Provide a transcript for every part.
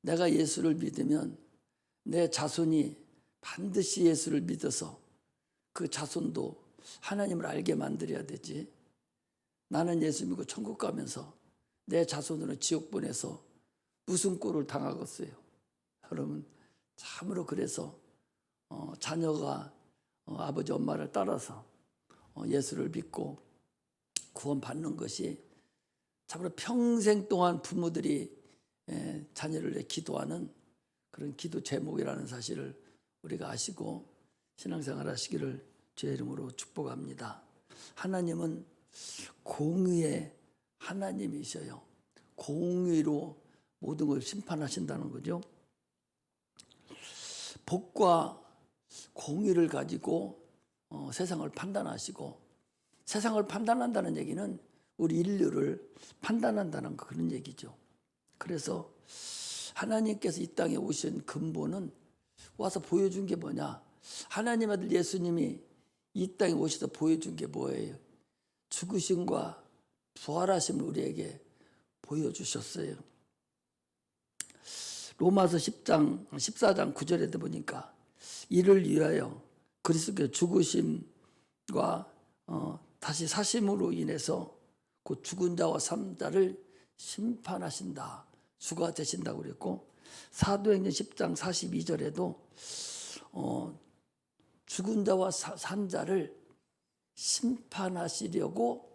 내가 예수를 믿으면 내 자손이 반드시 예수를 믿어서 그 자손도 하나님을 알게 만들어야 되지. 나는 예수 믿고 천국 가면서 내 자손으로 지옥 보내서 무슨 꼴을 당하겠어요. 여러분, 참으로 그래서 자녀가 아버지 엄마를 따라서 예수를 믿고 구원받는 것이 참으로 평생 동안 부모들이 자녀를 위해 기도하는 그런 기도 제목이라는 사실을 우리가 아시고 신앙생활 하시기를 주의 이름으로 축복합니다. 하나님은 공의의 하나님이셔요. 공의로 모든 걸 심판하신다는 거죠. 복과 공의를 가지고 세상을 판단하시고, 세상을 판단한다는 얘기는 우리 인류를 판단한다는 그런 얘기죠. 그래서 하나님께서 이 땅에 오신 근본은 와서 보여준 게 뭐냐? 하나님 아들 예수님이 이 땅에 오셔서 보여준 게 뭐예요? 죽으심과 부활하심을 우리에게 보여주셨어요. 로마서 14장 9절에 보니까 이를 위하여 그리스도의 죽으심과 다시 사심으로 인해서 그 죽은 자와 산 자를 심판하신다, 주가 되신다고 그랬고, 사도행전 10장 42절에도 죽은 자와 산 자를 심판하시려고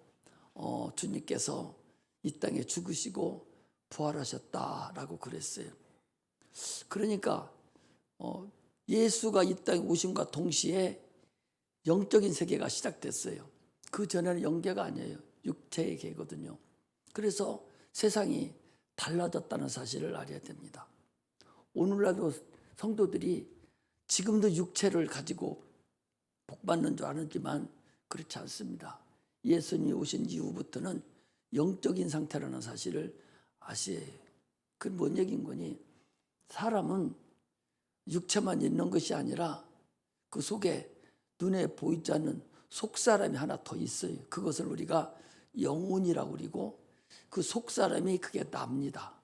주님께서 이 땅에 죽으시고 부활하셨다라고 그랬어요. 그러니까 예수가 이 땅에 오심과 동시에 영적인 세계가 시작됐어요. 그 전에는 영계가 아니에요. 육체의 계거든요. 그래서 세상이 달라졌다는 사실을 알아야 됩니다. 오늘날도 성도들이 지금도 육체를 가지고 복받는 줄 아는지만 그렇지 않습니다. 예수님이 오신 이후부터는 영적인 상태라는 사실을 아셔야 해요. 그건 뭔 얘기인 거니? 사람은 육체만 있는 것이 아니라 그 속에 눈에 보이지 않는 속사람이 하나 더 있어요. 그것을 우리가 영혼이라고 그러고, 그 속사람이 그게 납니다.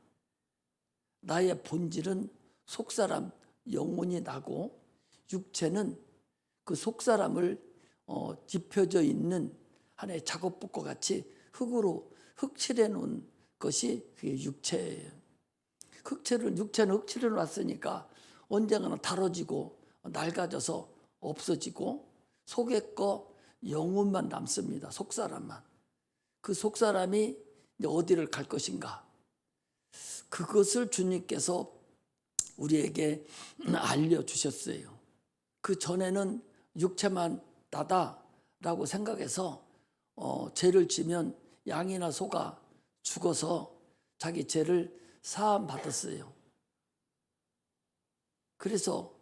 나의 본질은 속사람, 영혼이 나고, 육체는 그 속사람을 짚혀져 있는 하나의 작업복과 같이 흙으로 흑칠해 놓은 것이 그게 육체예요. 육체는 흑칠해 놨으니까 언젠가는 다뤄지고 낡아져서 없어지고, 속의 거 영혼만 남습니다. 속사람만. 그 속사람이 이제 어디를 갈 것인가, 그것을 주님께서 우리에게 알려주셨어요. 그 전에는 육체만 나다라고 생각해서 죄를 지면 양이나 소가 죽어서 자기 죄를 사함 받았어요. 그래서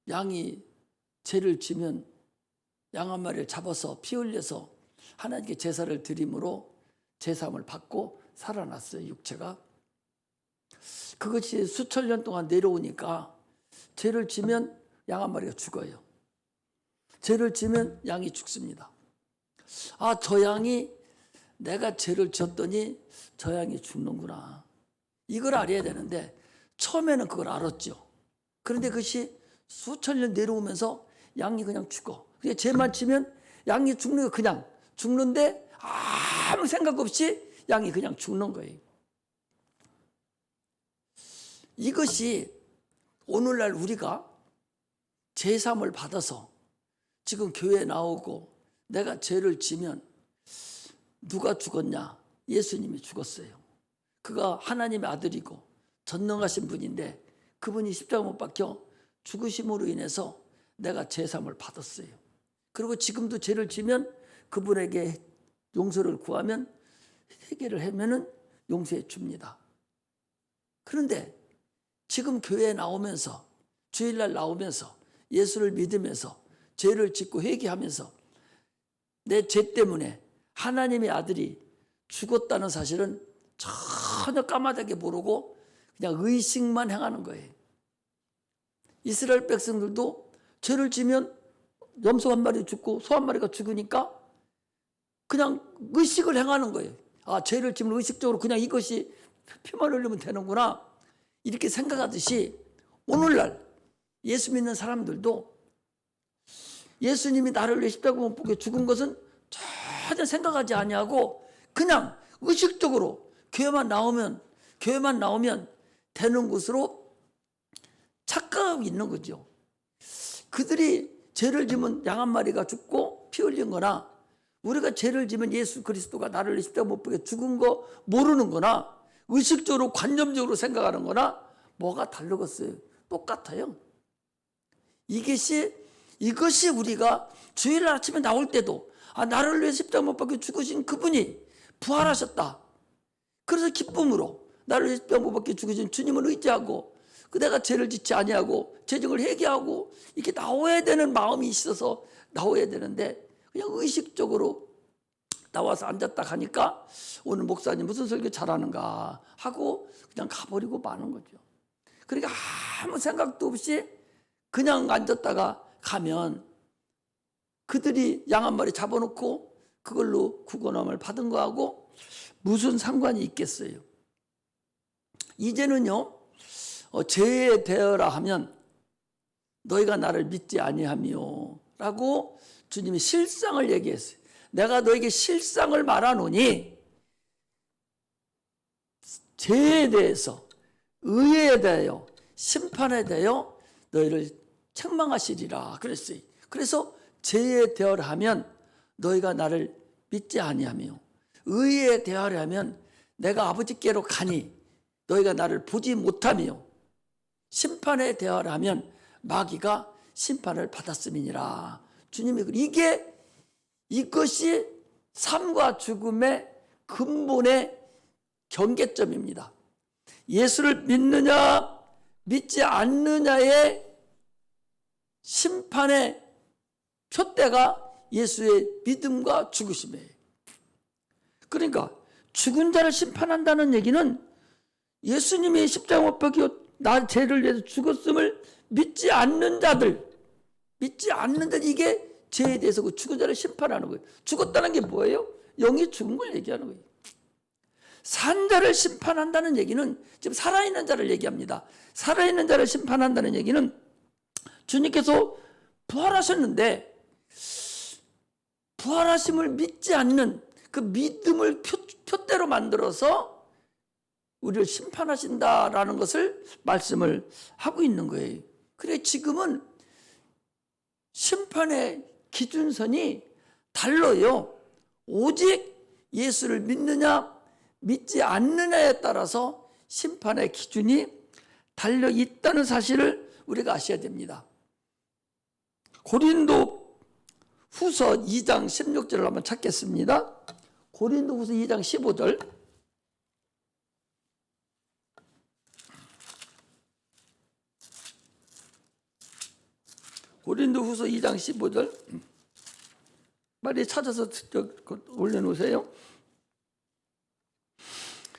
양이 죄를 지면 양 한 마리를 잡아서 피 흘려서 하나님께 제사를 드림으로 제사함을 받고 살아났어요. 육체가. 그것이 수천 년 동안 내려오니까 죄를 지면 양 한 마리가 죽어요. 죄를 지면 양이 죽습니다. 아, 저 양이 내가 죄를 지었더니 저 양이 죽는구나, 이걸 알아야 되는데 처음에는 그걸 알았죠. 그런데 그것이 수천 년 내려오면서 양이 그냥 죽어. 그냥 죄만 지면 양이 죽는 거, 그냥 죽는데 아무 생각 없이 양이 그냥 죽는 거예요. 이것이 오늘날 우리가 제사함을 받아서 지금 교회에 나오고 내가 죄를 지면 누가 죽었냐? 예수님이 죽었어요. 그가 하나님의 아들이고 전능하신 분인데 그분이 십자가 못 박혀 죽으심으로 인해서 내가 제사함을 받았어요. 그리고 지금도 죄를 지면 그분에게 용서를 구하면, 회개를 하면은 용서해 줍니다. 그런데 지금 교회에 나오면서, 주일날 나오면서, 예수를 믿으면서 죄를 짓고 회개하면서 내 죄 때문에 하나님의 아들이 죽었다는 사실은 전혀 까마득하게 모르고 그냥 의식만 행하는 거예요. 이스라엘 백성들도 죄를 지면 염소 한 마리 죽고 소 한 마리가 죽으니까 그냥 의식을 행하는 거예요. 아, 죄를 지면 의식적으로 그냥 이것이 피만 흘리면 되는구나 이렇게 생각하듯이 오늘날 예수 믿는 사람들도 예수님이 나를 위해 십자가 못 박혀 죽은 것은 전혀 생각하지 아니하고 그냥 의식적으로 교회만 나오면 되는 것으로 착각하고 있는 거죠. 그들이 죄를 지면 양 한 마리가 죽고 피 흘린 거나 우리가 죄를 지면 예수 그리스도가 나를 위해 십자가 못 박혀 죽은 거 모르는 거나 의식적으로 관념적으로 생각하는 거나 뭐가 다르겠어요? 똑같아요. 이것이 우리가 주일 아침에 나올 때도 나를 위해 십자가 못 박혀 죽으신 그분이 부활하셨다. 그래서 기쁨으로 나를 위해 십자가 못 박혀 죽으신 주님을 의지하고 내가 죄를 짓지 아니하고 죄정을 회개하고 이렇게 나와야 되는 마음이 있어서 나와야 되는데 그냥 의식적으로 나와서 앉았다 가니까 오늘 목사님 무슨 설교 잘하는가 하고 그냥 가버리고 마는 거죠. 그러니까 아무 생각도 없이 그냥 앉았다가 가면 그들이 양 한 마리 잡아놓고 그걸로 구원함을 받은 거하고 무슨 상관이 있겠어요. 이제는요 죄에 대하라 하면 너희가 나를 믿지 아니하며 라고 주님이 실상을 얘기했어요. 내가 너에게 실상을 말하노니 죄에 대해서 의에 대하여 심판에 대하여 너희를 책망하시리라 그랬어요. 그래서 죄에 대하라 하면 너희가 나를 믿지 아니하며 의에 대하라 하면 내가 아버지께로 가니 너희가 나를 보지 못하며 심판에 대하라 하면 마귀가 심판을 받았음이니라. 주님이 이것이 삶과 죽음의 근본의 경계점입니다. 예수를 믿느냐 믿지 않느냐의 심판의 표대가 예수의 믿음과 죽으심이에요. 그러니까 죽은 자를 심판한다는 얘기는 예수님이 십자가 못 박혀 나 죄를 위해서 죽었음을 믿지 않는 자들 이게 죄에 대해서 그 죽은 자를 심판하는 거예요. 죽었다는 게 뭐예요? 영이 죽은 걸 얘기하는 거예요. 산 자를 심판한다는 얘기는 지금 살아있는 자를 얘기합니다. 살아있는 자를 심판한다는 얘기는 주님께서 부활하셨는데 부활하심을 믿지 않는 그 믿음을 표대로 만들어서 우리를 심판하신다라는 것을 말씀을 하고 있는 거예요. 그래 지금은 심판의 기준선이 달라요. 오직 예수를 믿느냐 믿지 않느냐에 따라서 심판의 기준이 달려 있다는 사실을 우리가 아셔야 됩니다. 고린도 후서 2장 16절을 한번 찾겠습니다. 고린도 후서 2장 15절. 고린도 후서 2장 15절. 빨리 찾아서 올려놓으세요.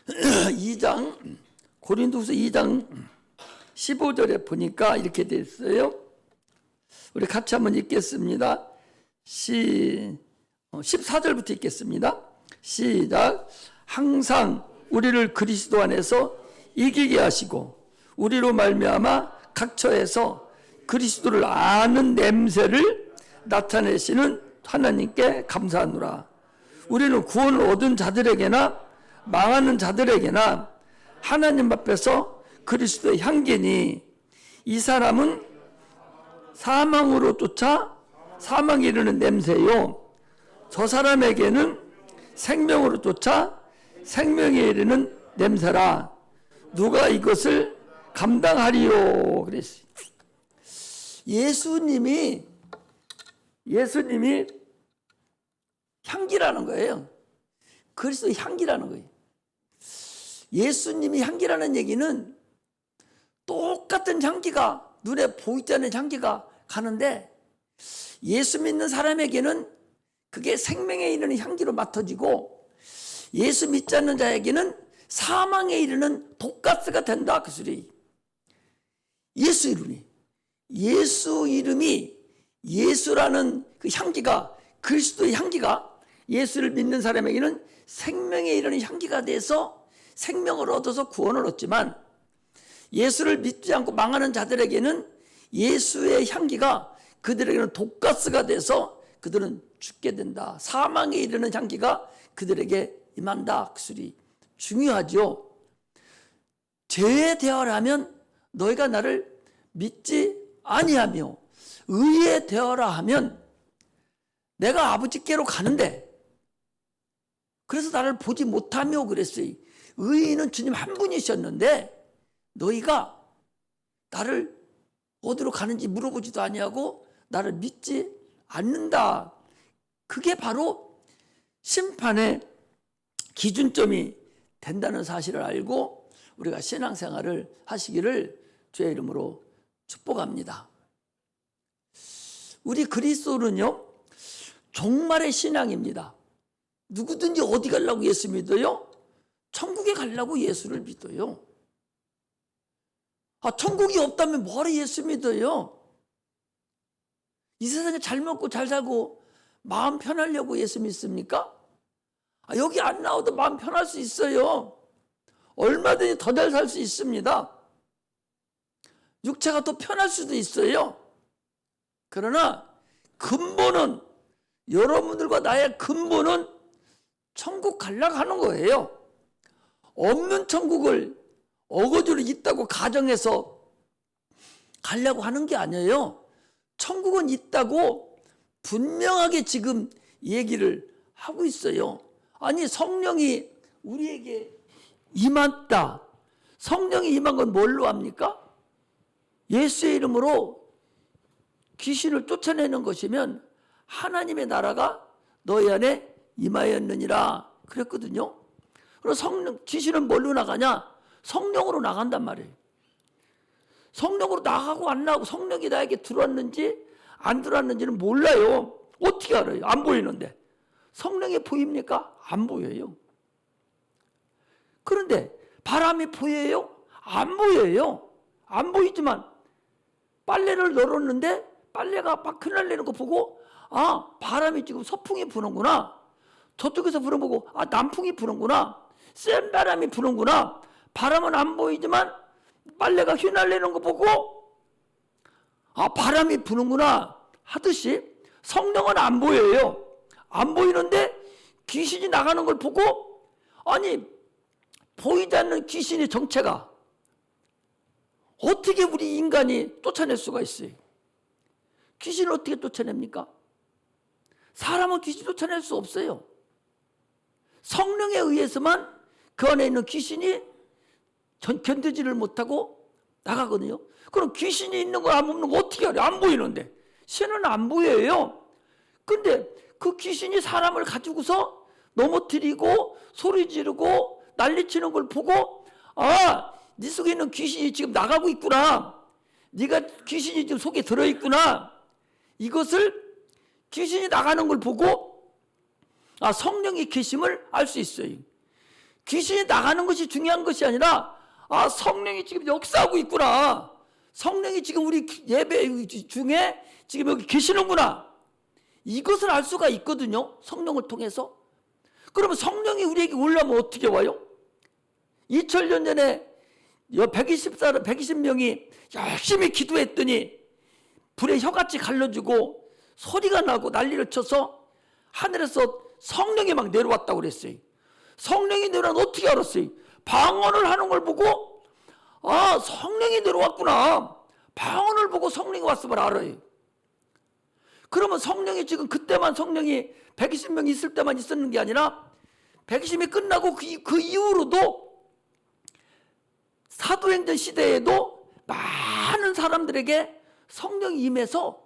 2장, 고린도 후서 2장 15절에 보니까 이렇게 되어 있어요. 우리 같이 한번 읽겠습니다. 14절부터 읽겠습니다. 시작. 항상 우리를 그리스도 안에서 이기게 하시고 우리로 말미암아 각 처에서 그리스도를 아는 냄새를 나타내시는 하나님께 감사하노라. 우리는 구원을 얻은 자들에게나 망하는 자들에게나 하나님 앞에서 그리스도의 향기니 이 사람은 사망으로 쫓아 사망에 이르는 냄새요 저 사람에게는 생명으로 쫓아 생명에 이르는 냄새라. 누가 이것을 감당하리요 그랬어요. 예수님이 향기라는 거예요. 그리스도의 향기라는 거예요. 예수님이 향기라는 얘기는 똑같은 향기가 눈에 보이지 않는 향기가 가는데 예수 믿는 사람에게는 그게 생명에 이르는 향기로 맡아지고 예수 믿지 않는 자에게는 사망에 이르는 독가스가 된다 그 소리. 예수 이름이 예수라는 그 향기가 그리스도의 향기가 예수를 믿는 사람에게는 생명에 이르는 향기가 돼서 생명을 얻어서 구원을 얻지만 예수를 믿지 않고 망하는 자들에게는 예수의 향기가 그들에게는 독가스가 돼서 그들은 죽게 된다. 사망에 이르는 향기가 그들에게 임한다. 그 소리 중요하죠. 죄에 대하라 하면 너희가 나를 믿지 아니하며 의에 대하라 하면 내가 아버지께로 가는데 그래서 나를 보지 못하며 그랬어요. 의인은 주님 한 분이셨는데 너희가 나를 어디로 가는지 물어보지도 아니하고 나를 믿지 않는다. 그게 바로 심판의 기준점이 된다는 사실을 알고 우리가 신앙생활을 하시기를 주의 이름으로 축복합니다. 우리 그리스도는요, 종말의 신앙입니다. 누구든지 어디 가려고 예수 믿어요? 천국에 가려고 예수를 믿어요. 천국이 없다면 뭐하러 예수 믿어요? 이 세상에 잘 먹고 잘 살고 마음 편하려고 예수 믿습니까? 여기 안 나와도 마음 편할 수 있어요. 얼마든지 더 잘 살 수 있습니다. 육체가 더 편할 수도 있어요. 그러나 근본은, 여러분들과 나의 근본은 천국 가려고 하는 거예요. 없는 천국을 어거지로 있다고 가정해서 가려고 하는 게 아니에요. 천국은 있다고 분명하게 지금 얘기를 하고 있어요. 아니, 성령이 우리에게 임한다. 성령이 임한 건 뭘로 합니까? 예수의 이름으로 귀신을 쫓아내는 것이면 하나님의 나라가 너희 안에 임하였느니라 그랬거든요. 그래서 귀신은 뭘로 나가냐? 성령으로 나간단 말이에요. 성령으로 나가고 안 나가고 성령이 나에게 들어왔는지 안 들어왔는지는 몰라요. 어떻게 알아요? 안 보이는데. 성령이 보입니까? 안 보여요. 그런데 바람이 보여요? 안 보여요. 안 보이지만 빨래를 널었는데 빨래가 막 흩날리는 거 보고 바람이 지금 서풍이 부는구나. 저쪽에서 부는 거고 남풍이 부는구나. 센 바람이 부는구나. 바람은 안 보이지만 빨래가 휘날리는 거 보고 바람이 부는구나 하듯이 성령은 안 보여요. 안 보이는데 귀신이 나가는 걸 보고 보이지 않는 귀신의 정체가 어떻게 우리 인간이 쫓아낼 수가 있어요? 귀신을 어떻게 쫓아냅니까? 사람은 귀신 쫓아낼 수 없어요. 성령에 의해서만 그 안에 있는 귀신이 견디지를 못하고 나가거든요. 그럼 귀신이 있는 거 없는 거 어떻게 알아요? 안 보이는데. 신은 안 보여요. 근데 그 귀신이 사람을 가지고서 넘어뜨리고 소리 지르고 난리치는 걸 보고 네 속에 있는 귀신이 지금 나가고 있구나. 네가 귀신이 지금 속에 들어있구나. 이것을 귀신이 나가는 걸 보고 성령이 계심을 알 수 있어요. 귀신이 나가는 것이 중요한 것이 아니라 성령이 지금 역사하고 있구나. 성령이 지금 우리 예배 중에 지금 여기 계시는구나. 이것을 알 수가 있거든요. 성령을 통해서. 그러면 성령이 우리에게 올라오면 어떻게 와요? 2000년 전에 120명이 열심히 기도했더니 불에 혀같이 갈라지고 소리가 나고 난리를 쳐서 하늘에서 성령이 막 내려왔다고 그랬어요. 성령이 내려오면 어떻게 알았어요? 방언을 하는 걸 보고 성령이 내려왔구나. 방언을 보고 성령이 왔음을 알아요. 그러면 성령이 지금 그때만 성령이 120명 있을 때만 있었는 게 아니라 120이 끝나고 그 이후로도 사도행전 시대에도 많은 사람들에게 성령이 임해서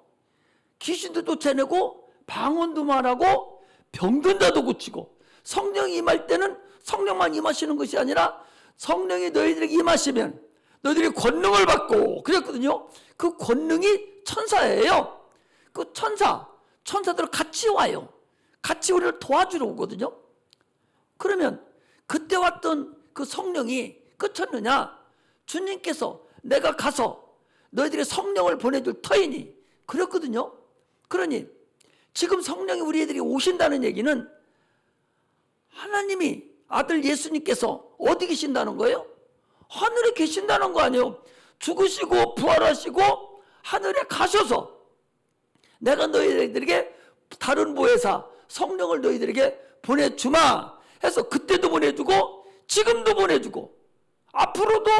귀신도 쫓아내고 방언도 말하고 병든 자도 고치고, 성령이 임할 때는 성령만 임하시는 것이 아니라 성령이 너희들에게 임하시면 너희들이 권능을 받고 그랬거든요. 그 권능이 천사예요. 그 천사들 같이 와요. 같이 우리를 도와주러 오거든요. 그러면 그때 왔던 그 성령이 끝쳤느냐? 주님께서 내가 가서 너희들의 성령을 보내줄 터이니 그랬거든요. 그러니 지금 성령이 우리 애들이 오신다는 얘기는 하나님이 아들 예수님께서 어디 계신다는 거예요? 하늘에 계신다는 거 아니에요? 죽으시고 부활하시고 하늘에 가셔서 내가 너희들에게 다른 보혜사 성령을 너희들에게 보내주마 해서 그때도 보내주고 지금도 보내주고 앞으로도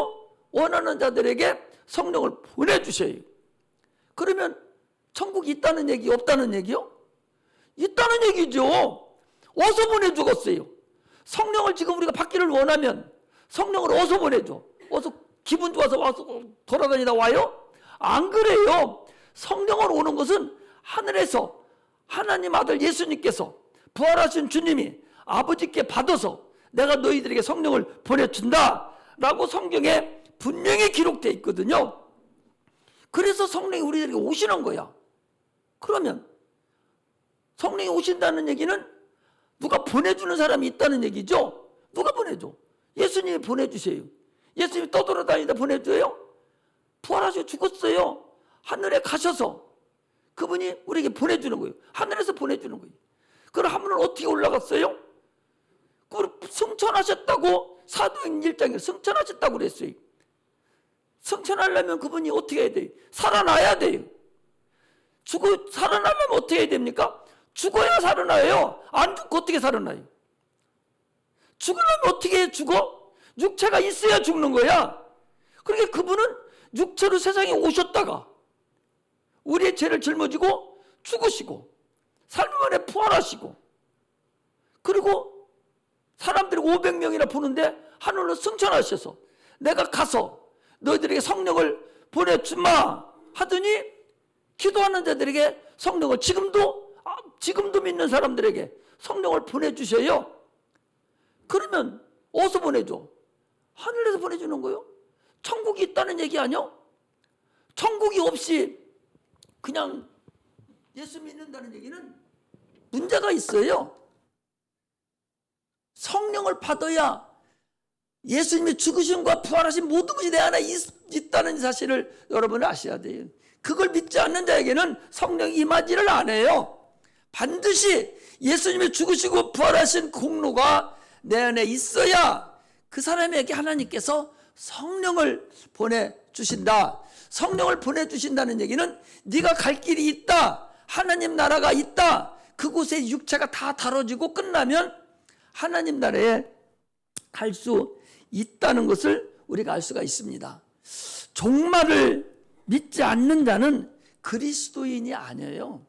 원하는 자들에게 성령을 보내주셔요. 그러면 천국이 있다는 얘기 없다는 얘기요? 있다는 얘기죠. 어서 보내주겠어요. 성령을 지금 우리가 받기를 원하면 성령을 어서 보내줘. 어서 기분 좋아서 와서 돌아다니다 와요? 안 그래요. 성령을 오는 것은 하늘에서 하나님 아들 예수님께서 부활하신 주님이 아버지께 받아서 내가 너희들에게 성령을 보내준다 라고 성경에 분명히 기록되어 있거든요. 그래서 성령이 우리들에게 오시는 거야. 그러면 성령이 오신다는 얘기는 누가 보내주는 사람이 있다는 얘기죠. 누가 보내줘? 예수님이 보내주세요. 예수님이 떠돌아다니다 보내줘요? 부활하셔 죽었어요. 하늘에 가셔서 그분이 우리에게 보내주는 거예요. 하늘에서 보내주는 거예요. 그럼 하늘은 어떻게 올라갔어요? 그걸 승천하셨다고 사도행 1장에 승천하셨다고 그랬어요. 승천하려면 그분이 어떻게 해야 돼요? 살아나야 돼요. 살아나려면 어떻게 해야 됩니까? 죽어야 살아나요. 안 죽고 어떻게 살아나요? 죽으려면 어떻게 죽어? 육체가 있어야 죽는 거야. 그러니까 그분은 육체로 세상에 오셨다가 우리의 죄를 짊어지고 죽으시고 삶 안에 부활하시고 그리고 사람들이 500명이나 보는데 하늘로 승천하셔서 내가 가서 너희들에게 성령을 보내주마 하더니 기도하는 자들에게 성령을 지금도 믿는 사람들에게 성령을 보내주셔요. 그러면 어디서 보내줘? 하늘에서 보내주는 거요. 천국이 있다는 얘기 아니요? 천국이 없이 그냥 예수 믿는다는 얘기는 문제가 있어요. 성령을 받아야 예수님의 죽으심과 부활하신 모든 것이 내 안에 있다는 사실을 여러분은 아셔야 돼요. 그걸 믿지 않는 자에게는 성령이 임하지를 않아요. 반드시 예수님의 죽으시고 부활하신 공로가 내 안에 있어야 그 사람에게 하나님께서 성령을 보내주신다. 성령을 보내주신다는 얘기는 네가 갈 길이 있다. 하나님 나라가 있다. 그곳에 육체가 다 다뤄지고 끝나면 하나님 나라에 갈 수 있다는 것을 우리가 알 수가 있습니다. 종말을 믿지 않는 자는 그리스도인이 아니에요.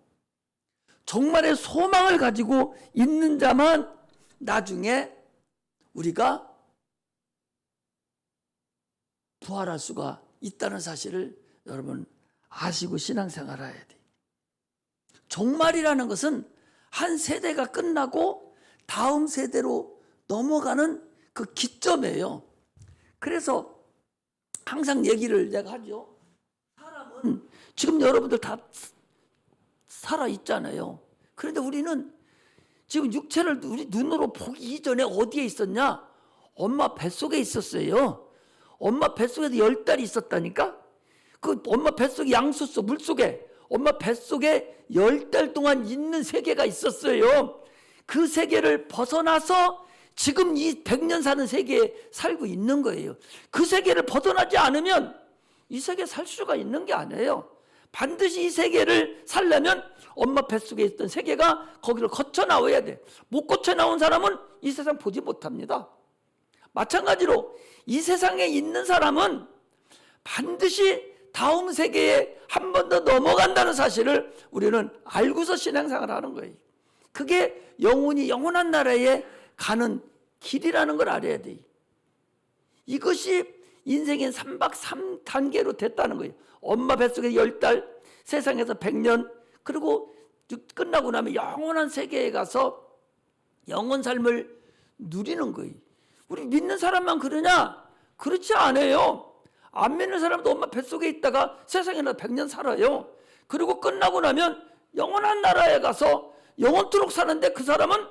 종말의 소망을 가지고 있는 자만 나중에 우리가 부활할 수가 있다는 사실을 여러분 아시고 신앙생활 해야 돼요. 종말이라는 것은 한 세대가 끝나고 다음 세대로 넘어가는 그 기점이에요. 그래서 항상 얘기를 내가 하죠. 사람은 지금 여러분들 다 살아 있잖아요. 그런데 우리는 지금 육체를 우리 눈으로 보기 이전에 어디에 있었냐? 엄마 뱃속에 있었어요. 엄마 뱃속에서 10달이 있었다니까? 그 엄마 뱃속 양수 속 물속에 엄마 뱃속에 10달 동안 있는 세계가 있었어요. 그 세계를 벗어나서 지금 이 100년 사는 세계에 살고 있는 거예요. 그 세계를 벗어나지 않으면 이 세계에 살 수가 있는 게 아니에요. 반드시 이 세계를 살려면 엄마 뱃속에 있던 세계가 거기를 거쳐 나와야 돼. 못 거쳐 나온 사람은 이 세상 보지 못합니다. 마찬가지로 이 세상에 있는 사람은 반드시 다음 세계에 한 번 더 넘어간다는 사실을 우리는 알고서 신앙생활을 하는 거예요. 그게 영원한 나라에 가는 길이라는 걸 알아야 돼요. 이것이 인생의 3박 3단계로 됐다는 거예요. 엄마 뱃속에 10달, 세상에서 100년, 그리고 끝나고 나면 영원한 세계에 가서 영원 삶을 누리는 거예요. 우리 믿는 사람만 그러냐? 그렇지 않아요. 안 믿는 사람도 엄마 뱃속에 있다가 세상에나 100년 살아요. 그리고 끝나고 나면 영원한 나라에 가서 영원토록 사는데 그 사람은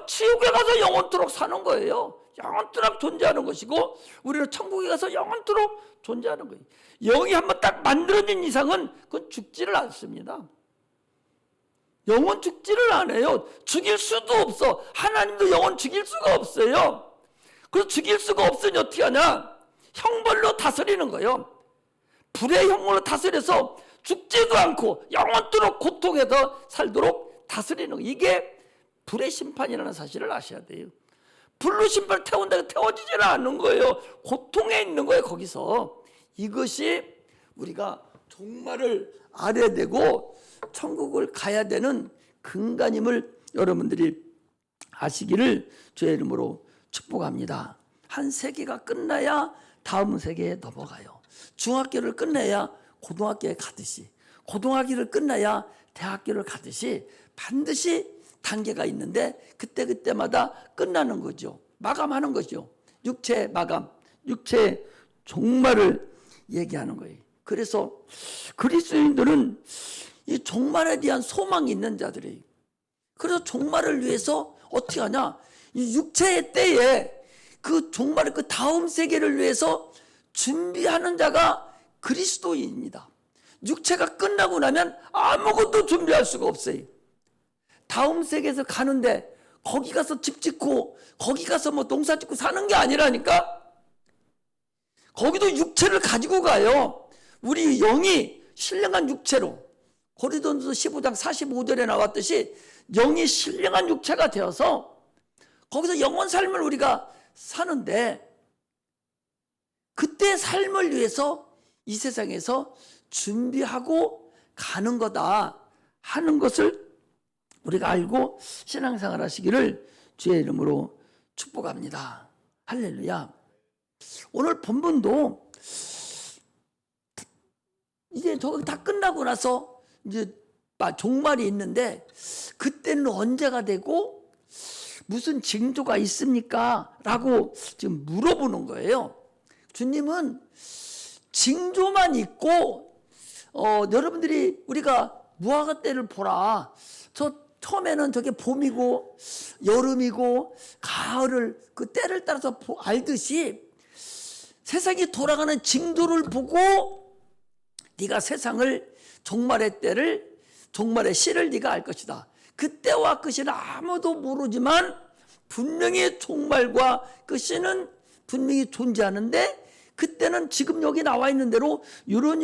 지옥에 가서 영원토록 사는 거예요. 영원토록 존재하는 것이고 우리는 천국에 가서 영원토록 존재하는 거예요. 영이 한번 딱 만들어진 이상은 그건 죽지를 않습니다. 영원 죽지를 않아요. 죽일 수도 없어. 하나님도 영원 죽일 수가 없어요. 그래서 죽일 수가 없으니 어떻게 하냐? 형벌로 다스리는 거예요. 불의 형벌로 다스려서 죽지도 않고 영원토록 고통에서 살도록 다스리는 거예요. 이게 불의 심판이라는 사실을 아셔야 돼요. 불로 심판을 태운다고 태워지지는 않는 거예요. 고통에 있는 거예요. 거기서. 이것이 우리가 종말을 알아야 되고 천국을 가야 되는 근간임을 여러분들이 아시기를 주의 이름으로 축복합니다. 한 세계가 끝나야 다음 세계에 넘어가요. 중학교를 끝내야 고등학교에 가듯이, 고등학교를 끝나야 대학교를 가듯이 반드시 단계가 있는데 그때마다 끝나는 거죠. 마감하는 거죠. 육체 마감, 육체 종말을 얘기하는 거예요. 그래서 그리스도인들은 이 종말에 대한 소망이 있는 자들이에요. 그래서 종말을 위해서 어떻게 하냐? 이 육체의 때에 그 종말의 그 다음 세계를 위해서 준비하는 자가 그리스도인입니다. 육체가 끝나고 나면 아무것도 준비할 수가 없어요. 다음 세계에서 가는데 거기 가서 집 짓고 거기 가서 뭐 농사 짓고 사는 게 아니라니까. 거기도 육체를 가지고 가요. 우리 영이 신령한 육체로, 고린도전서 15장 45절에 나왔듯이 영이 신령한 육체가 되어서 거기서 영원 삶을 우리가 사는데, 그때 삶을 위해서 이 세상에서 준비하고 가는 거다 하는 것을 우리가 알고 신앙생활 하시기를 주의 이름으로 축복합니다. 할렐루야. 오늘 본문도 이제 저거 다 끝나고 나서 이제 종말이 있는데 그때는 언제가 되고 무슨 징조가 있습니까? 라고 지금 물어보는 거예요. 주님은 징조만 있고 여러분들이 우리가 무화과 때를 보라. 저 처음에는 저게 봄이고 여름이고 가을을 그 때를 따라서 알듯이 세상이 돌아가는 징조를 보고 네가 세상을 종말의 때를, 종말의 시를 네가 알 것이다. 그 때와 그 시는 아무도 모르지만 분명히 종말과 그 시는 분명히 존재하는데 그때는 지금 여기 나와 있는 대로 이런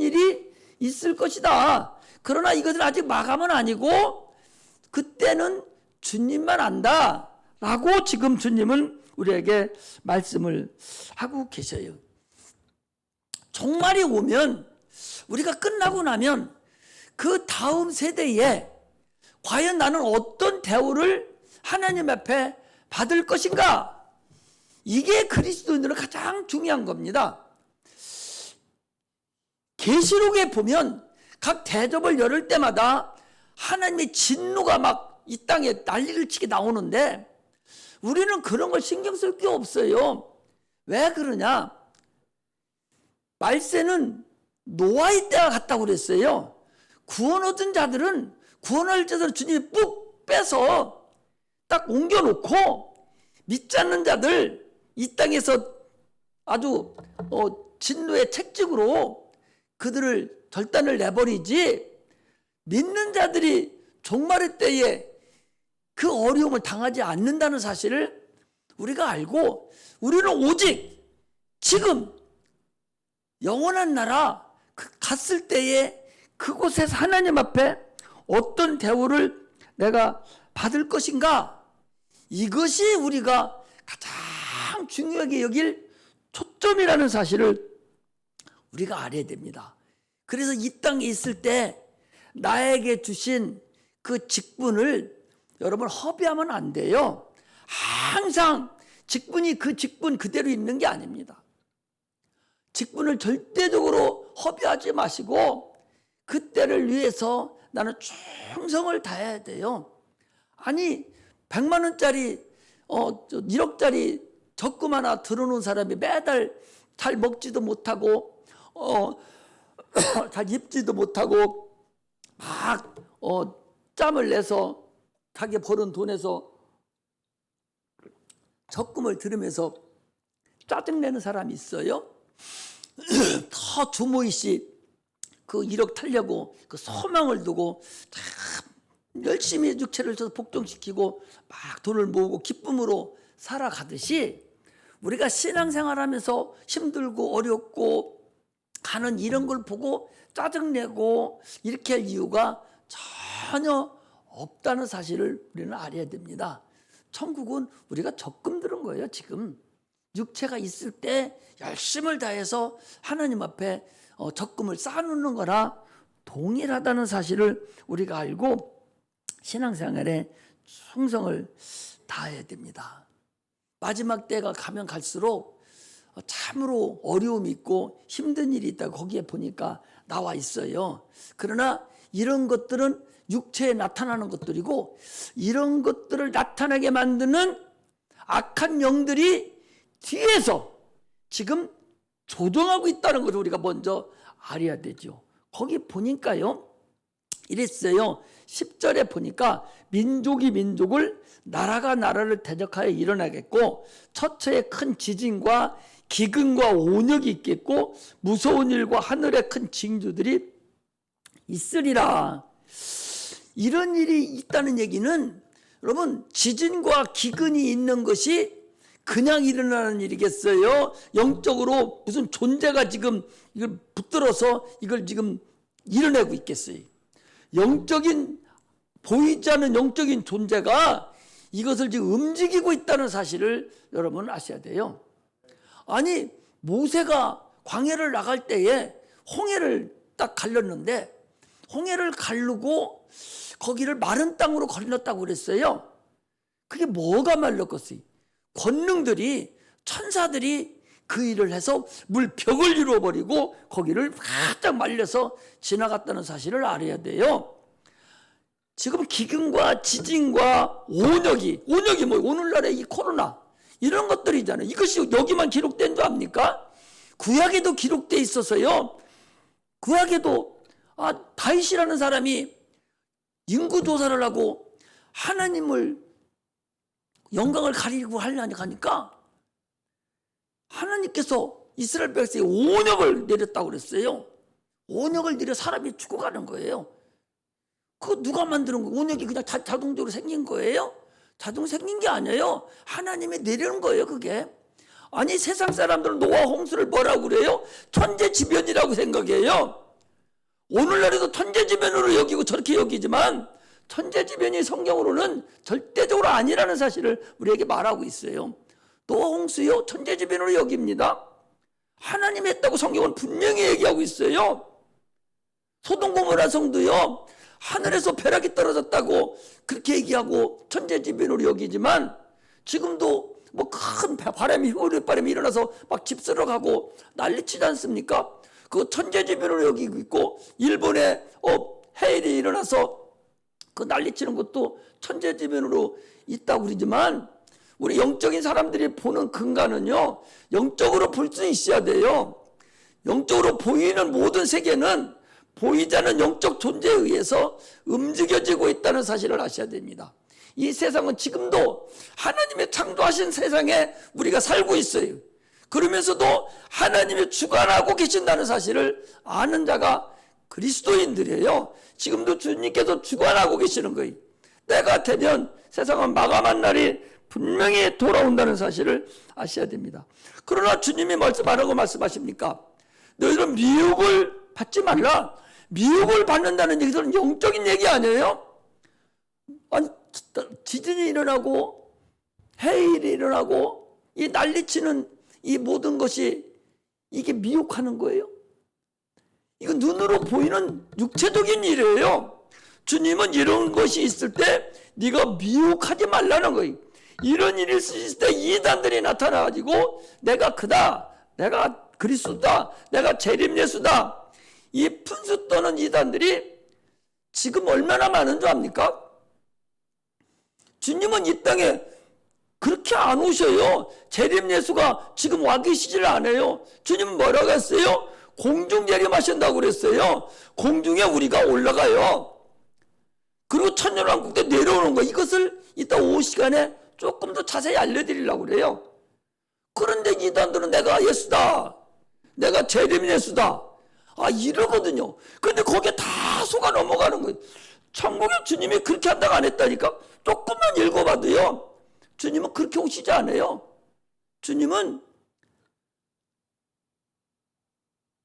일이 있을 것이다. 그러나 이것은 아직 마감은 아니고 그때는 주님만 안다 라고 지금 주님은 우리에게 말씀을 하고 계셔요. 종말이 오면, 우리가 끝나고 나면 그 다음 세대에 과연 나는 어떤 대우를 하나님 앞에 받을 것인가? 이게 그리스도인들은 가장 중요한 겁니다. 계시록에 보면 각 대접을 열을 때마다 하나님의 진노가 막 이 땅에 난리를 치게 나오는데 우리는 그런 걸 신경 쓸 게 없어요. 왜 그러냐? 말세는 노아의 때와 같다고 그랬어요. 구원 얻은 자들은 구원할 자들은 주님이 ปุ๊ 빼서 딱 옮겨놓고 믿지 않는 자들 이 땅에서 아주 진노의 책찍으로 그들을 결단을 내버리지, 믿는 자들이 종말의 때에 그 어려움을 당하지 않는다는 사실을 우리가 알고, 우리는 오직 지금 영원한 나라 갔을 때에 그곳에서 하나님 앞에 어떤 대우를 내가 받을 것인가, 이것이 우리가 가장 중요하게 여길 초점이라는 사실을 우리가 알아야 됩니다. 그래서 이 땅에 있을 때 나에게 주신 그 직분을 여러분 허비하면 안 돼요. 항상 직분이 그 직분 그대로 있는 게 아닙니다. 직분을 절대적으로 허비하지 마시고 그때를 위해서 나는 충성을 다해야 돼요. 아니 100만 원짜리 1억짜리 적금 하나 들어놓은 사람이 매달 잘 먹지도 못하고 잘 입지도 못하고 막 짬을 내서 자기 버는 돈에서 적금을 들으면서 짜증내는 사람이 있어요. 더 주모이씨 그 1억 타려고 그 소망을 두고 열심히 육체를 복종시키고 막 돈을 모으고 기쁨으로 살아가듯이 우리가 신앙생활하면서 힘들고 어렵고 하는 이런 걸 보고 짜증내고 이렇게 할 이유가 전혀 없다는 사실을 우리는 알아야 됩니다. 천국은 우리가 적금 들은 거예요. 지금 육체가 있을 때 열심을 다해서 하나님 앞에 적금을 쌓아놓는 거나 동일하다는 사실을 우리가 알고 신앙생활에 충성을 다해야 됩니다. 마지막 때가 가면 갈수록 참으로 어려움이 있고 힘든 일이 있다고 거기에 보니까 나와 있어요. 그러나 이런 것들은 육체에 나타나는 것들이고, 이런 것들을 나타나게 만드는 악한 영들이 뒤에서 지금 조종하고 있다는 것을 우리가 먼저 알아야 되죠. 거기 보니까요, 이랬어요. 10절에 보니까 민족이 민족을, 나라가 나라를 대적하여 일어나겠고, 처처에 큰 지진과 기근과 온역이 있겠고, 무서운 일과 하늘의 큰 징조들이 있으리라. 이런 일이 있다는 얘기는, 여러분, 지진과 기근이 있는 것이 그냥 일어나는 일이겠어요? 영적으로 무슨 존재가 지금 이걸 붙들어서 이걸 지금 이뤄내고 있겠어요? 영적인, 보이지 않는 영적인 존재가 이것을 지금 움직이고 있다는 사실을 여러분 아셔야 돼요. 아니, 모세가 광야를 나갈 때에 홍해를 딱 갈렸는데, 홍해를 가르고 거기를 마른 땅으로 건넜다고 그랬어요. 그게 뭐가 말렸겠어요? 권능들이, 천사들이 그 일을 해서 물벽을 이루어버리고 거기를 바짝 말려서 지나갔다는 사실을 알아야 돼요. 지금 기근과 지진과 온역이 뭐 오늘날의 이 코로나 이런 것들이잖아요. 이것이 여기만 기록된 줄 압니까? 구약에도 기록돼 있어서요. 구약에도 다윗이라는 사람이 인구조사를 하고 하나님을 영광을 가리고 하려니까 하나님께서 이스라엘 백성에 온역을 내렸다고 그랬어요. 온역을 내려 사람이 죽어가는 거예요. 그거 누가 만드는 거예요? 온역이 그냥 자동적으로 생긴 거예요? 자동 생긴 게 아니에요. 하나님이 내리는 거예요, 그게. 아니, 세상 사람들은 노아 홍수를 뭐라고 그래요? 천재지변이라고 생각해요. 오늘날에도 천재지변으로 여기고 저렇게 여기지만 천재지변이 성경으로는 절대적으로 아니라는 사실을 우리에게 말하고 있어요. 노아 홍수요, 천재지변으로 여깁니다. 하나님이 했다고 성경은 분명히 얘기하고 있어요. 소돔 고모라 성도요, 하늘에서 벼락이 떨어졌다고 그렇게 얘기하고 천재지변으로 여기지만, 지금도 뭐 큰 바람이, 흐릿바람이 일어나서 막 집 쓸어가고 난리치지 않습니까? 그 천재지변으로 여기고 있고, 일본에 해일이 일어나서 그 난리치는 것도 천재지변으로 있다고 그러지만, 우리 영적인 사람들이 보는 근간은요, 영적으로 볼 수 있어야 돼요. 영적으로 보이는 모든 세계는 보이지 않는 영적 존재에 의해서 움직여지고 있다는 사실을 아셔야 됩니다. 이 세상은 지금도 하나님의 창조하신 세상에 우리가 살고 있어요. 그러면서도 하나님이 주관하고 계신다는 사실을 아는 자가 그리스도인들이에요. 지금도 주님께서 주관하고 계시는 거예요. 때가 되면 세상은 마감한 날이 분명히 돌아온다는 사실을 아셔야 됩니다. 그러나 주님이 뭐라고 말씀하십니까? 너희들은 미혹을 받지 말라. 미혹을 받는다는 얘기들은 영적인 얘기 아니에요? 아니, 지진이 일어나고 해일이 일어나고 이 난리치는 이 모든 것이 이게 미혹하는 거예요. 이건 눈으로 보이는 육체적인 일이에요. 주님은 이런 것이 있을 때 네가 미혹하지 말라는 거예요. 이런 일이 있을 때 이단들이 나타나가지고 내가 그다, 내가 그리스도다, 내가 재림 예수다, 이 분수 떠는 이단들이 지금 얼마나 많은 줄 압니까? 주님은 이 땅에 그렇게 안 오셔요. 재림 예수가 지금 와 계시질 않아요. 주님은 뭐라고 했어요? 공중 재림하신다고 그랬어요. 공중에 우리가 올라가요. 그리고 천년왕국 때 내려오는 거, 이것을 이따 오후 시간에 조금 더 자세히 알려드리려고 그래요. 그런데 이단들은 내가 예수다, 내가 재림 예수다, 이러거든요. 근데 거기에 다 속아 넘어가는 거예요. 천국에 주님이 그렇게 한다고 안 했다니까. 조금만 읽어봐도요, 주님은 그렇게 오시지 않아요. 주님은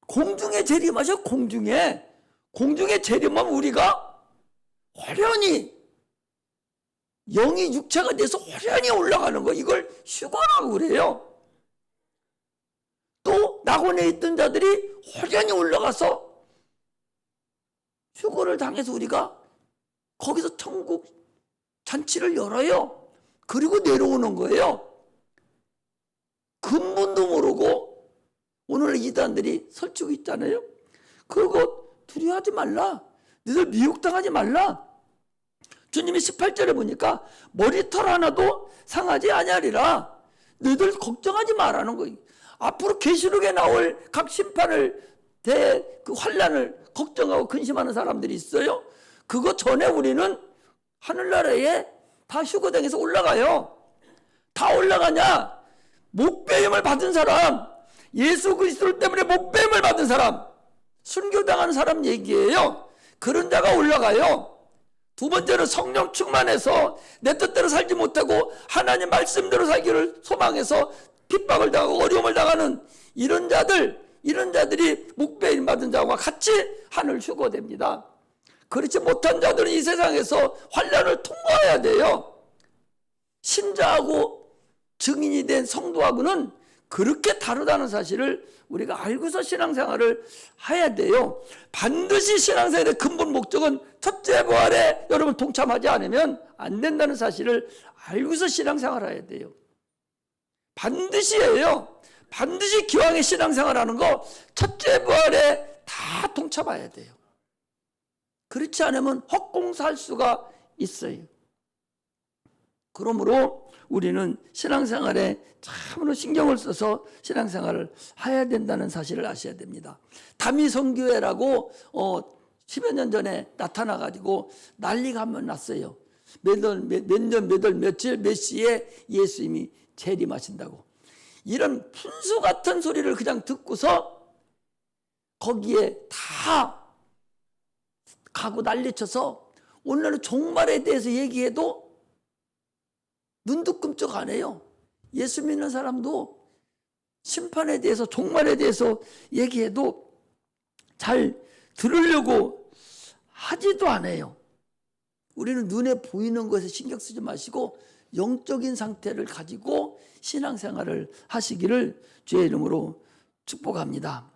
공중에 재림하셔. 공중에 재림하면 우리가 호련히 영이 육체가 돼서 호련히 올라가는 거, 이걸 휴거라고 그래요. 또 낙원에 있던 자들이 호련히 올라가서 휴거를 당해서 우리가 거기서 천국 잔치를 열어요. 그리고 내려오는 거예요. 근본도 모르고 오늘 이단들이 설치고 있잖아요. 그리고 두려워하지 말라. 너희들 미혹당하지 말라. 주님이 18절에 보니까 머리털 하나도 상하지 아니하리라. 너희들 걱정하지 말라는 거예요. 앞으로 계시록에 나올 각 심판을 그 환난을 걱정하고 근심하는 사람들이 있어요. 그거 전에 우리는 하늘나라에 다 휴거당해서 올라가요. 다 올라가냐? 목배임을 받은 사람, 예수 그리스도 때문에 목배임을 받은 사람, 순교당한 사람 얘기예요. 그런 자가 올라가요. 두 번째는 성령 충만해서 내 뜻대로 살지 못하고 하나님 말씀대로 살기를 소망해서 핍박을 당하고 어려움을 당하는 이런 자들이 목배임 받은 자와 같이 하늘 휴거됩니다. 그렇지 못한 자들은 이 세상에서 환난을 통과해야 돼요. 신자하고 증인이 된 성도하고는 그렇게 다르다는 사실을 우리가 알고서 신앙생활을 해야 돼요. 반드시 신앙생활의 근본 목적은 첫째 부활에 여러분 동참하지 않으면 안 된다는 사실을 알고서 신앙생활을 해야 돼요. 반드시예요. 반드시 기왕에 신앙생활하는 거 첫째 부활에 다 동참해야 돼요. 그렇지 않으면 헛공사할 수가 있어요. 그러므로 우리는 신앙생활에 참으로 신경을 써서 신앙생활을 해야 된다는 사실을 아셔야 됩니다. 다미성교회라고 10여 년 전에 나타나가지고 난리가 한번 났어요. 몇 년, 몇 월, 며칠, 몇 시에 예수님이 재림하신다고. 이런 분수 같은 소리를 그냥 듣고서 거기에 다 가고 난리쳐서 오늘날은 종말에 대해서 얘기해도 눈도 끔찍 안 해요. 예수 믿는 사람도 심판에 대해서 종말에 대해서 얘기해도 잘 들으려고 하지도 않아요. 우리는 눈에 보이는 것에 신경 쓰지 마시고 영적인 상태를 가지고 신앙생활을 하시기를 주의 이름으로 축복합니다.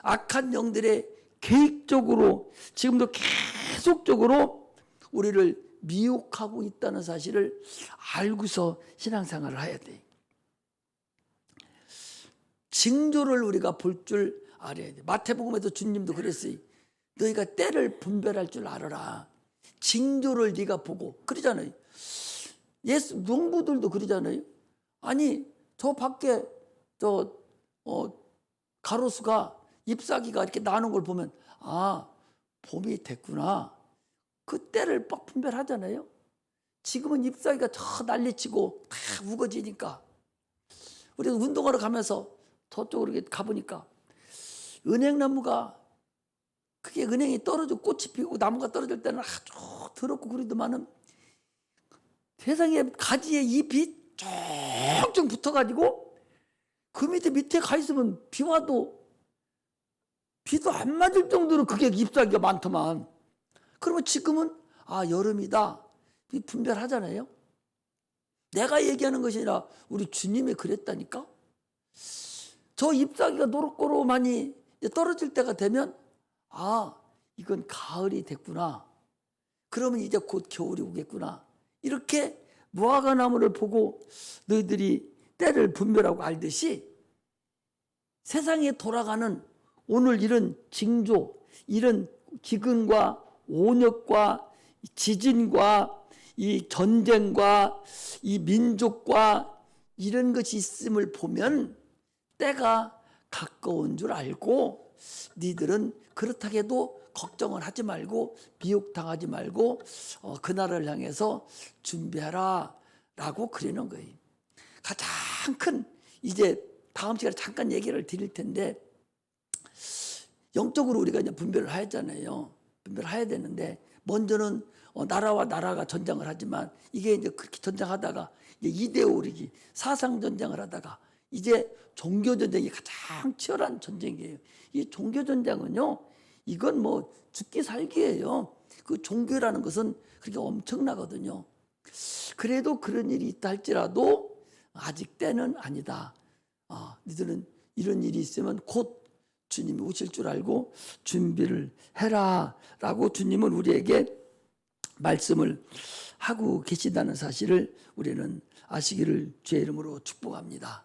악한 영들의 계획적으로 지금도 계속적으로 우리를 미혹하고 있다는 사실을 알고서 신앙생활을 해야 돼요. 징조를 우리가 볼 줄 알아야 돼요. 마태복음에도 주님도 그랬어요. 너희가 때를 분별할 줄 알아라. 징조를 네가 보고 그러잖아요. 예수 농부들도 그러잖아요. 아니 저 밖에 가로수가 잎사귀가 이렇게 나는 걸 보면 아 봄이 됐구나. 그 때를 막 분별하잖아요. 지금은 잎사귀가 저 난리치고 다 우거지니까 우리 운동하러 가면서 저쪽으로 가보니까 은행나무가 그게 은행이 떨어지고 꽃이 피고 나무가 떨어질 때는 아주 더럽고 그러더만은 세상에 가지에 잎이 쭉쭉 붙어가지고 그 밑에 가 있으면 비도 안 맞을 정도로 그게 잎사귀가 많더만. 그러면 지금은 아 여름이다 분별하잖아요. 내가 얘기하는 것이 아니라 우리 주님이 그랬다니까. 저 잎사귀가 노릇고릇하니 떨어질 때가 되면 아 이건 가을이 됐구나. 그러면 이제 곧 겨울이 오겠구나. 이렇게 무화과나무를 보고 너희들이 때를 분별하고 알듯이 세상에 돌아가는 오늘 이런 징조, 이런 기근과 온역과 지진과 이 전쟁과 이 민족과 이런 것이 있음을 보면 때가 가까운 줄 알고 니들은 그렇다고 해도 걱정을 하지 말고 미혹당하지 말고 그날을 향해서 준비하라 라고 그러는 거예요. 가장 큰 이제 다음 시간에 잠깐 얘기를 드릴 텐데 영적으로 우리가 이제 분별을 하잖아요. 분별을 해야 되는데 먼저는 나라와 나라가 전쟁을 하지만 이게 이제 그렇게 전쟁하다가 이제 2대5 이기 사상 전쟁을 하다가 이제 종교 전쟁이 가장 치열한 전쟁이에요. 이 종교 전쟁은요, 이건 뭐 죽기 살기예요. 그 종교라는 것은 그렇게 엄청나거든요. 그래도 그런 일이 있다 할지라도 아직 때는 아니다. 너희들은 이런 일이 있으면 곧 주님이 오실 줄 알고 준비를 해라 라고 주님은 우리에게 말씀을 하고 계시다는 사실을 우리는 아시기를 주의 이름으로 축복합니다.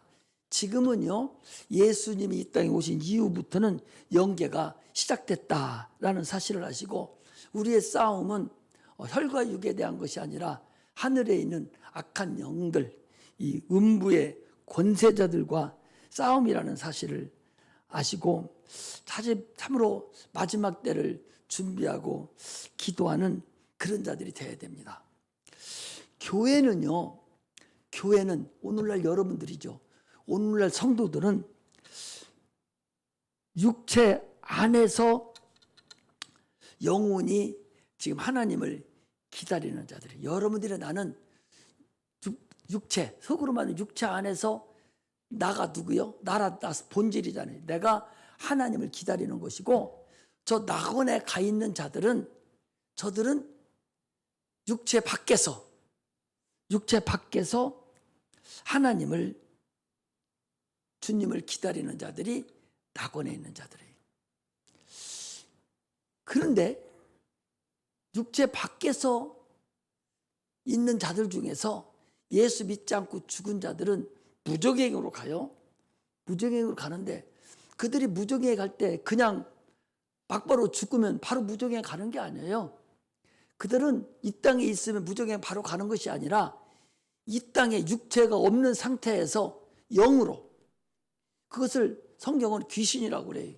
지금은요, 예수님이 이 땅에 오신 이후부터는 영계가 시작됐다라는 사실을 아시고, 우리의 싸움은 혈과 육에 대한 것이 아니라 하늘에 있는 악한 영들, 이 음부의 권세자들과 싸움이라는 사실을 아시고, 참으로 마지막 때를 준비하고 기도하는 그런 자들이 되어야 됩니다. 교회는 오늘날 여러분들이죠. 오늘날 성도들은 육체 안에서 영혼이 지금 하나님을 기다리는 자들이에요. 여러분들이 나는 육체, 속으로 말하면 육체 안에서 나가 누구요? 나 본질이잖아요. 내가 하나님을 기다리는 것이고, 저 낙원에 가 있는 자들은, 저들은 육체 밖에서 하나님을, 주님을 기다리는 자들이 낙원에 있는 자들이에요. 그런데 육체 밖에서 있는 자들 중에서 예수 믿지 않고 죽은 자들은 무적행으로 가요. 무적행으로 가는데, 그들이 무적행에 갈 때 그냥 막바로 죽으면 바로 무적행에 가는 게 아니에요. 그들은 이 땅에 있으면 무적행에 바로 가는 것이 아니라 이 땅에 육체가 없는 상태에서 영으로, 그것을 성경은 귀신이라고 그래요.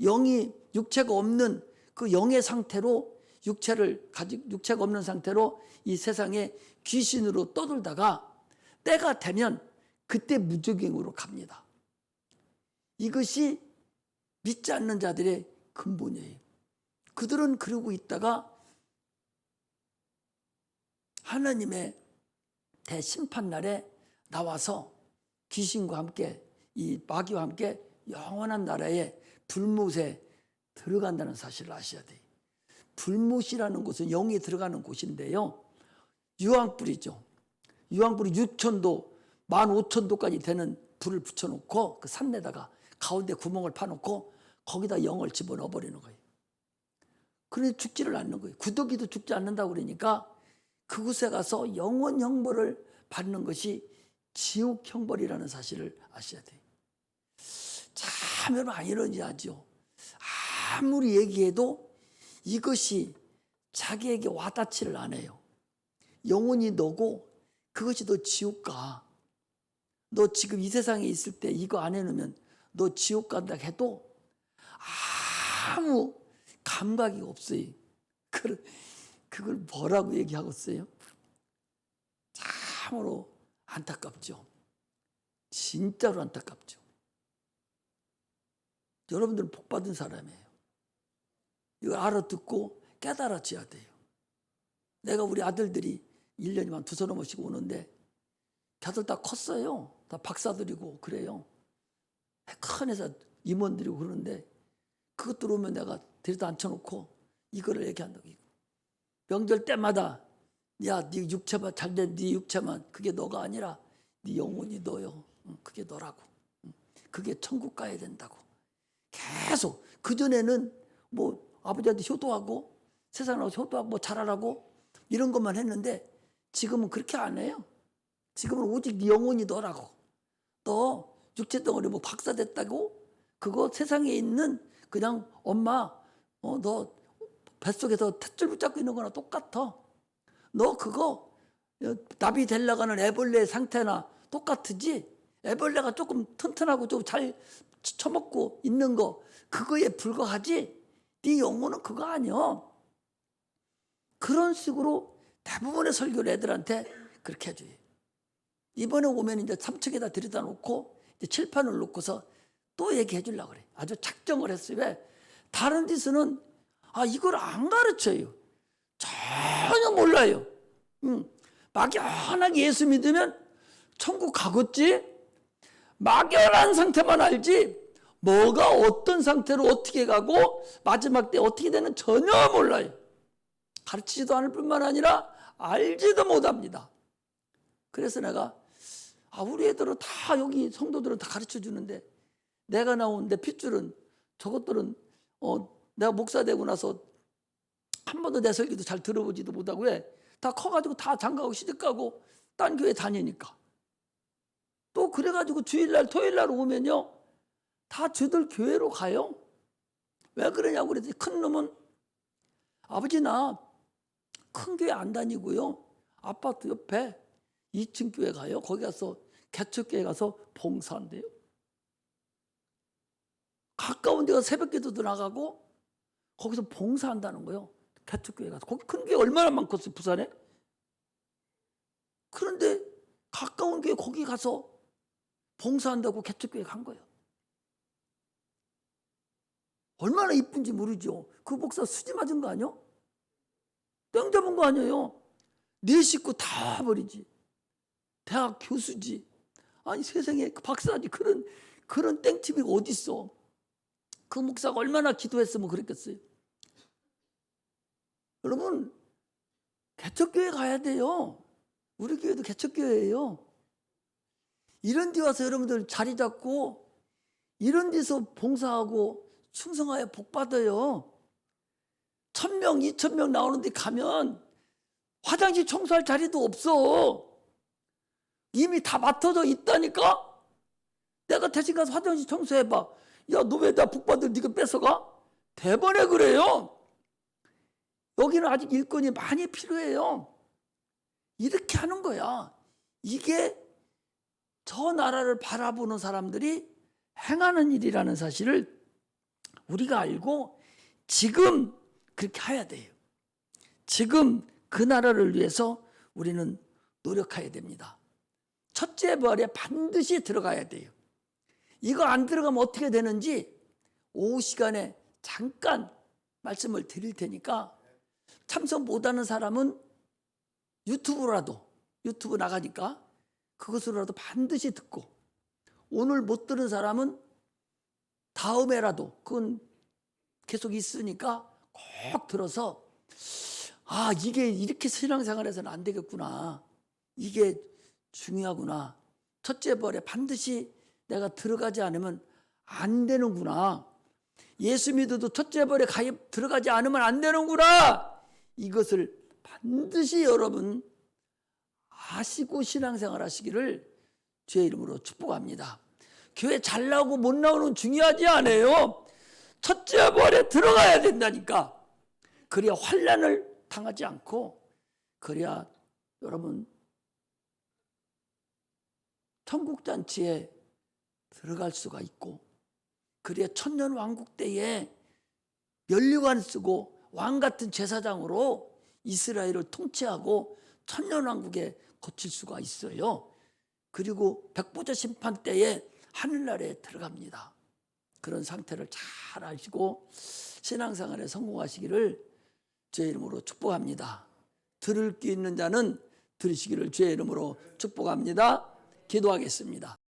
영이 육체가 없는 그 영의 상태로, 육체가 없는 상태로 이 세상에 귀신으로 떠돌다가 때가 되면 그때 무적행으로 갑니다. 이것이 믿지 않는 자들의 근본이에요. 그들은 그러고 있다가 하나님의 대심판 날에 나와서 귀신과 함께, 이 마귀와 함께 영원한 나라에 불못에 들어간다는 사실을 아셔야 돼요. 불못이라는 곳은 영이 들어가는 곳인데요, 유황불이죠. 유황불이 6,000도, 15,000도까지 되는 불을 붙여놓고 그 산에다가 가운데 구멍을 파놓고 거기다 영을 집어넣어 버리는 거예요. 그런데 죽지를 않는 거예요. 구더기도 죽지 않는다고 그러니까 그곳에 가서 영원 형벌을 받는 것이 지옥 형벌이라는 사실을 아셔야 돼요. 참 여러분, 아이러니하죠. 아무리 얘기해도 이것이 자기에게 와닿지를 않아요. 영혼이 너고 그것이 너 지옥 가. 너 지금 이 세상에 있을 때 이거 안 해놓으면 너 지옥 간다 해도 아무 감각이 없어요. 그걸 뭐라고 얘기하고 있어요? 참으로 안타깝죠. 진짜로 안타깝죠. 여러분들은 복받은 사람이에요. 이거 알아듣고 깨달아져야 돼요. 내가 우리 아들들이 1년이면 두서 넘어씩 오는데 다들 다 컸어요. 다 박사들이고 그래요. 큰 회사 임원들이고 그러는데 그것들 오면 내가 데려다 앉혀놓고 이거를 얘기한다고. 명절 때마다 야, 네 육체만 잘된 네 육체만, 그게 너가 아니라 네 영혼이 너요. 그게 너라고. 그게 천국 가야 된다고. 계속 그전에는 뭐 아버지한테 효도하고 세상하고 효도하고 뭐 잘하라고 이런 것만 했는데 지금은 그렇게 안 해요. 지금은 오직 네 영혼이 너라고. 너 육체 덩어리 뭐 박사 됐다고? 그거 세상에 있는 그냥 엄마 너 뱃속에서 탯줄 붙잡고 있는 거나 똑같아. 너 그거 나비 되려고 하는 애벌레 상태나 똑같으지? 애벌레가 조금 튼튼하고 좀 잘 처먹고 있는 거 그거에 불과하지? 네 영혼은 그거 아니야. 그런 식으로 대부분의 설교를 애들한테 그렇게 해줘요. 이번에 오면 이제 3층에다 들여다 놓고 이제 칠판을 놓고서 또 얘기해 주려고 그래. 아주 작정을 했어요. 왜? 다른 데서는 이걸 안 가르쳐요. 전혀 몰라요. 막연하게 예수 믿으면 천국 가겠지? 막연한 상태만 알지 뭐가 어떤 상태로 어떻게 가고 마지막 때 어떻게 되는 전혀 몰라요. 가르치지도 않을 뿐만 아니라 알지도 못합니다. 그래서 내가 우리 애들은 다 여기 성도들은 다 가르쳐 주는데 내가 나온 내 핏줄은 저것들은 내가 목사 되고 나서 한 번도 내 설교도 잘 들어보지도 못하고 왜? 다 커가지고 다 장가가고 시집가고 딴 교회 다니니까. 또 그래가지고 주일날 토요일날 오면요 다 저들 교회로 가요. 왜 그러냐고 그랬더니 큰 놈은 아버지 나 큰 교회 안 다니고요 아파트 옆에 2층 교회 가요. 거기 가서 개척교회 가서 봉사한대요. 가까운 데가 새벽기도도 나가고 거기서 봉사한다는 거예요. 개척교회 가서. 거기 큰 교회 얼마나 많겠어요 부산에. 그런데 가까운 교회 거기 가서 봉사한다고 개척교회 간 거예요. 얼마나 이쁜지 모르죠. 그 목사 수지 맞은 거 아니요? 땡 잡은 거 아니에요. 네 식구 다 버리지. 대학 교수지. 아니 세상에 박사지. 그런 땡집이 어디 있어. 그 목사가 얼마나 기도했으면 그랬겠어요. 여러분 개척교회 가야 돼요. 우리 교회도 개척교회예요. 이런 데 와서 여러분들 자리 잡고 이런 데서 봉사하고 충성하여 복 받아요. 1000명, 2000명 나오는 데 가면 화장실 청소할 자리도 없어. 이미 다 맡아져 있다니까. 내가 대신 가서 화장실 청소해봐. 야, 너 왜 나 복 받을 네가 뺏어가? 대번에 그래요. 여기는 아직 일꾼이 많이 필요해요. 이렇게 하는 거야. 이게 저 나라를 바라보는 사람들이 행하는 일이라는 사실을 우리가 알고 지금 그렇게 해야 돼요. 지금 그 나라를 위해서 우리는 노력해야 됩니다. 첫째 부활에 반드시 들어가야 돼요. 이거 안 들어가면 어떻게 되는지 오후 시간에 잠깐 말씀을 드릴 테니까 참석 못하는 사람은 유튜브 나가니까 그것으로라도 반드시 듣고 오늘 못 들은 사람은 다음에라도 그건 계속 있으니까 꼭 들어서 이게 이렇게 신앙생활에서는 안 되겠구나. 이게 중요하구나. 첫째 부활에 반드시 내가 들어가지 않으면 안 되는구나. 예수 믿어도 첫째 부활에 들어가지 않으면 안 되는구나. 이것을 반드시 여러분 아시고 신앙생활 하시기를 주의 이름으로 축복합니다. 교회 잘 나오고 못 나오는 중요하지 않아요. 첫째 부활에 들어가야 된다니까. 그래야 환난을 당하지 않고 그래야 여러분 천국잔치에 들어갈 수가 있고 그래야 천년왕국 때에 면류관 쓰고 왕같은 제사장으로 이스라엘을 통치하고 천년왕국에 거칠 수가 있어요. 그리고 백보자 심판 때에 하늘나라에 들어갑니다. 그런 상태를 잘 아시고 신앙생활에 성공하시기를 주의 이름으로 축복합니다. 들을 귀 있는 자는 들으시기를 주의 이름으로 축복합니다. 기도하겠습니다.